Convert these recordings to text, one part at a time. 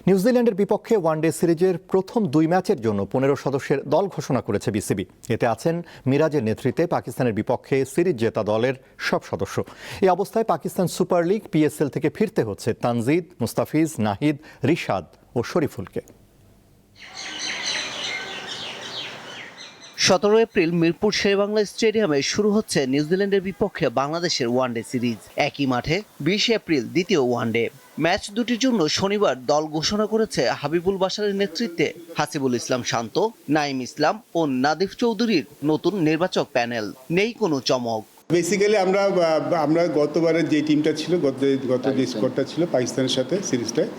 নিউজিল্যান্ডের বিপক্ষে ওয়ানডে সিরিজের প্রথম 2 ম্যাচের জন্য 15 সদস্যের দল ঘোষণা করেছে বিসিবি। এতে আছেন মিরাজের নেতৃত্বে পাকিস্তানের বিপক্ষে সিরিজ জেতা দলের সব সদস্য। এই অবস্থায় পাকিস্তান সুপার লিগ পিএসএল থেকে ফিরতে হচ্ছে তানজিদ, মুস্তাফিজ, নাহিদ, রিশাদ ও শরীফুলকে। 17 এপ্রিল মিরপুর শেরেবাংলা স্টেডিয়ামে শুরু হচ্ছে নিউজিল্যান্ডের বিপক্ষে বাংলাদেশের ওয়ানডে সিরিজ। একই মাঠে 20 এপ্রিল দ্বিতীয় ওয়ানডে ম্যাচ দুটির জন্য শনিবার দল ঘোষণা করেছে হাবিবুল বাশারের নেতৃত্বে হাসিবুল ইসলাম শান্ত, নাইম ইসলাম ও নাদিফ চৌধুরীর নতুন নির্বাচক প্যানেল। নেই কোনো চমক। বেসিক্যালি আমরা গতবারের যে টিমটা ছিল, গত যে স্কোয়াডটা ছিল পাকিস্তানের সাথে সিরিজটায়,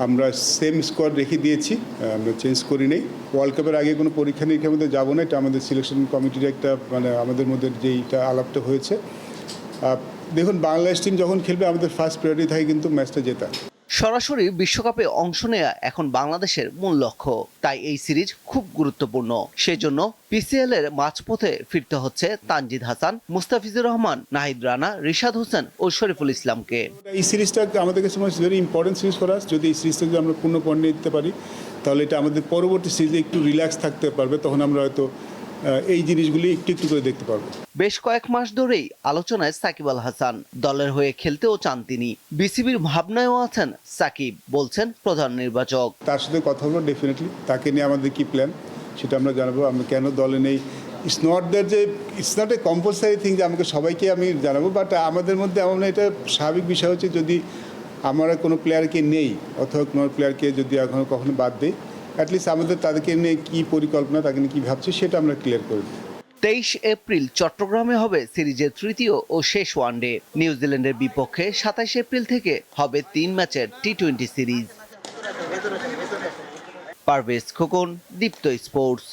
আমরা সেম স্কোয়াড রেখে দিয়েছি, আমরা চেঞ্জ করি নেই। ওয়ার্ল্ড কাপের আগে কোনো পরীক্ষা নিরীক্ষার মধ্যে যাবো না, এটা আমাদের সিলেকশন কমিটির একটা আমাদের মধ্যে যেইটা আলাপটা হয়েছে। দেখুন, বাংলাদেশ টিম যখন খেলবে আমাদের ফার্স্ট প্রায়োরিটি থাকে কিন্তু ম্যাচটা জেতা। সরাসরি বিশ্বকাপে অংশ নেওয়া এখন বাংলাদেশের মূল লক্ষ্য, তাই এই সিরিজ খুব গুরুত্বপূর্ণ। সেজন্য পিসিএল এর মাঝপথে ফিরতে হচ্ছে তানজিদ হাসান, মুস্তাফিজুর রহমান, নাহিদ রানা, রিশাদ হোসেন ও শরীফুল ইসলামকে। এই সিরিজটা আমাদের কাছে very important series for us. যদি এই সিরিজটা যদি আমরা পূর্ণ পণ্যে দিতে পারি, তাহলে এটা আমাদের পরবর্তী সিরিজে একটু রিল্যাক্স থাকতে পারবে। তখন আমরা হয়তো এই জিনিসগুলি একটু একটু করে দেখতে পারবো। বেশ কয়েক মাস ধরেই আলোচনায় সাকিব আল হাসান। দলের হয়ে খেলতেও চান তিনি। বিসিবির ভাবনায়ও আছেন সাকিব, বলছেন প্রধান নির্বাচক। তার সাথে কথা বলবো ডেফিনেটলি, তাকে নিয়ে আমাদের কি প্ল্যান সেটা আমরা জানাবো। আমরা কেন দলে নেই, it's not a compulsory thing যে আমাকে সবাইকে আমি জানাবো, বাট আমাদের মধ্যে এমন এটা স্বাভাবিক বিষয় হচ্ছে, যদি আমরা কোনো প্লেয়ারকে নেই অথবা কোনো প্লেয়ারকে যদি এখনো কখনো বাদ দিই, অ্যাটলিস্ট আমাদের তাদেরকে নিয়ে কী পরিকল্পনা, তাকে নিয়ে কী ভাবছে সেটা আমরা ক্লিয়ার করে দিই। 23 এপ্রিল চট্টগ্রামে হবে সিরিজের তৃতীয় ও শেষ ওয়ানডে। নিউজিল্যান্ডের বিপক্ষে 27 এপ্রিল থেকে হবে 3 ম্যাচের টি-20 সিরিজ। পারভেজ খোকন, দীপ্ত স্পোর্টস।